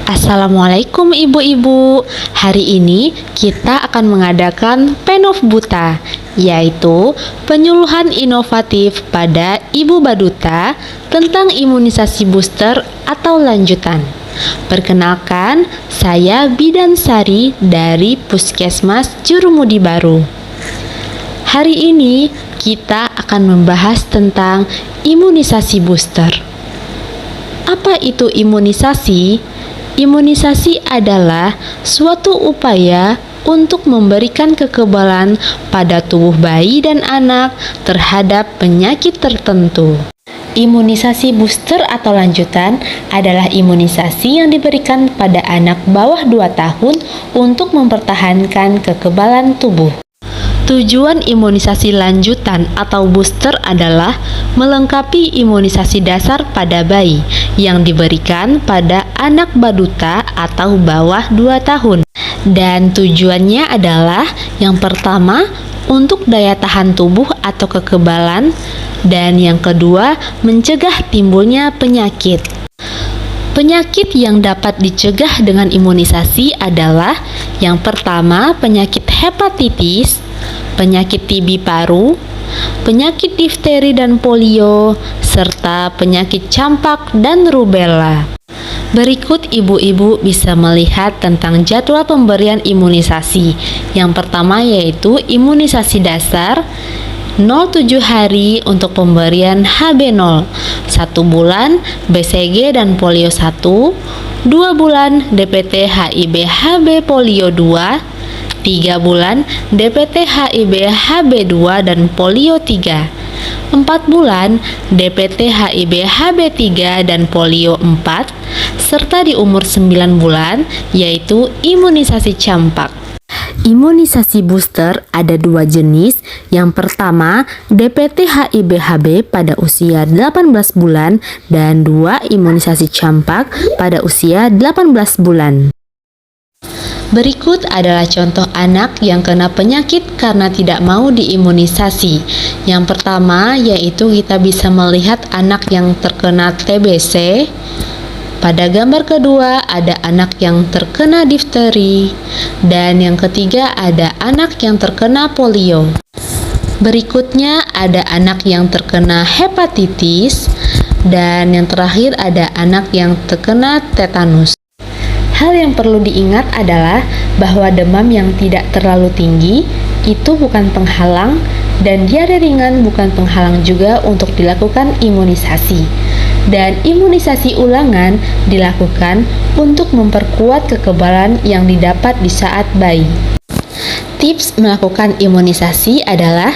Assalamualaikum ibu-ibu. Hari ini kita akan mengadakan Penov Buta, yaitu penyuluhan inovatif pada ibu baduta tentang imunisasi booster atau lanjutan. Perkenalkan, saya Bidan Sari dari Puskesmas Jurumudi Baru. Hari ini kita akan membahas tentang imunisasi booster. Apa itu imunisasi? Imunisasi adalah suatu upaya untuk memberikan kekebalan pada tubuh bayi dan anak terhadap penyakit tertentu. Imunisasi booster atau lanjutan adalah imunisasi yang diberikan pada anak bawah 2 tahun untuk mempertahankan kekebalan tubuh. Tujuan imunisasi lanjutan atau booster adalah melengkapi imunisasi dasar pada bayi yang diberikan pada anak baduta atau bawah 2 tahun. Dan tujuannya adalah yang pertama, untuk daya tahan tubuh atau kekebalan, dan yang kedua, mencegah timbulnya penyakit. Penyakit yang dapat dicegah dengan imunisasi adalah yang pertama, penyakit hepatitis, penyakit TB paru, penyakit difteri dan polio, serta penyakit campak dan rubella. Berikut ibu-ibu bisa melihat tentang jadwal pemberian imunisasi. Yang pertama yaitu imunisasi dasar 0,7 hari untuk pemberian HB0, 1 bulan BCG dan polio 1, 2 bulan DPT HIB HB polio 2, 3 bulan DPT HIB HB2 dan polio 3, 4 bulan DPT HIB HB3 dan polio 4, serta di umur 9 bulan yaitu imunisasi campak. Imunisasi booster ada 2 jenis. Yang pertama, DPT HIB-HB pada usia 18 bulan dan 2 imunisasi campak pada usia 18 bulan. Berikut adalah contoh anak yang kena penyakit karena tidak mau diimunisasi. Yang pertama yaitu kita bisa melihat anak yang terkena TBC. Pada gambar kedua ada anak yang terkena difteri, dan yang ketiga ada anak yang terkena polio. Berikutnya ada anak yang terkena hepatitis, dan yang terakhir ada anak yang terkena tetanus. Hal yang perlu diingat adalah bahwa demam yang tidak terlalu tinggi itu bukan penghalang, dan diare ringan bukan penghalang juga untuk dilakukan imunisasi. Dan imunisasi ulangan dilakukan untuk memperkuat kekebalan yang didapat di saat bayi. Tips melakukan imunisasi adalah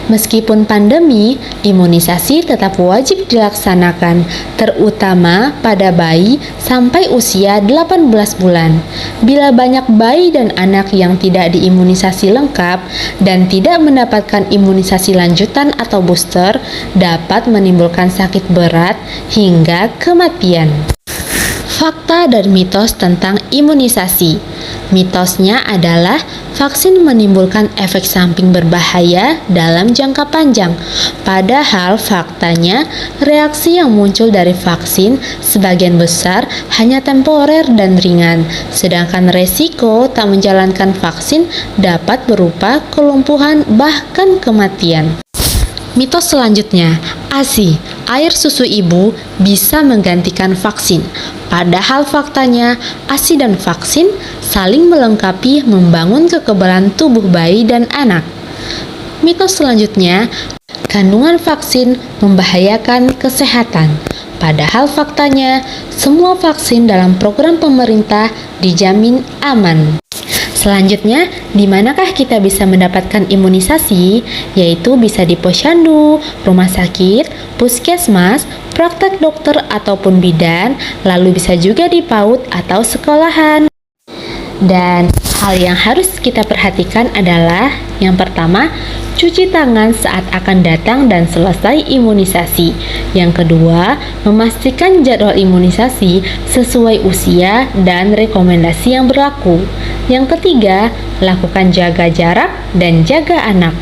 meskipun pandemi, imunisasi tetap wajib dilaksanakan, terutama pada bayi sampai usia 18 bulan. Bila banyak bayi dan anak yang tidak diimunisasi lengkap dan tidak mendapatkan imunisasi lanjutan atau booster, dapat menimbulkan sakit berat hingga kematian. Fakta dan mitos tentang imunisasi. Mitosnya adalah vaksin menimbulkan efek samping berbahaya dalam jangka panjang. Padahal faktanya, reaksi yang muncul dari vaksin sebagian besar hanya temporer dan ringan. Sedangkan resiko tak menjalankan vaksin dapat berupa kelumpuhan bahkan kematian. Mitos selanjutnya, ASI, air susu ibu, bisa menggantikan vaksin. Padahal faktanya, ASI dan vaksin saling melengkapi membangun kekebalan tubuh bayi dan anak. Mitos selanjutnya, kandungan vaksin membahayakan kesehatan. Padahal faktanya, semua vaksin dalam program pemerintah dijamin aman. Selanjutnya, di manakah kita bisa mendapatkan imunisasi? Yaitu bisa di posyandu, rumah sakit, puskesmas, praktek dokter ataupun bidan, lalu bisa juga di PAUD atau sekolahan. Dan hal yang harus kita perhatikan adalah yang pertama, cuci tangan saat akan datang dan selesai imunisasi. Yang kedua, memastikan jadwal imunisasi sesuai usia dan rekomendasi yang berlaku. Yang ketiga, lakukan jaga jarak dan jaga anak.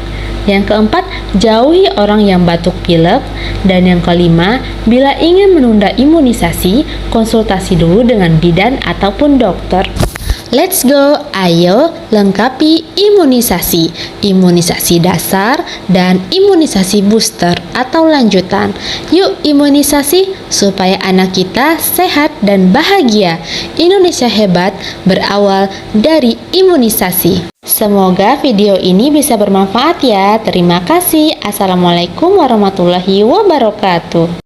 Yang keempat, jauhi orang yang batuk pilek. Dan yang kelima, bila ingin menunda imunisasi, konsultasi dulu dengan bidan ataupun dokter. Let's go, ayo lengkapi imunisasi. Imunisasi dasar dan imunisasi booster atau lanjutan. Yuk imunisasi supaya anak kita sehat dan bahagia. Indonesia hebat berawal dari imunisasi. Semoga video ini bisa bermanfaat ya. Terima kasih. Assalamualaikum warahmatullahi wabarakatuh.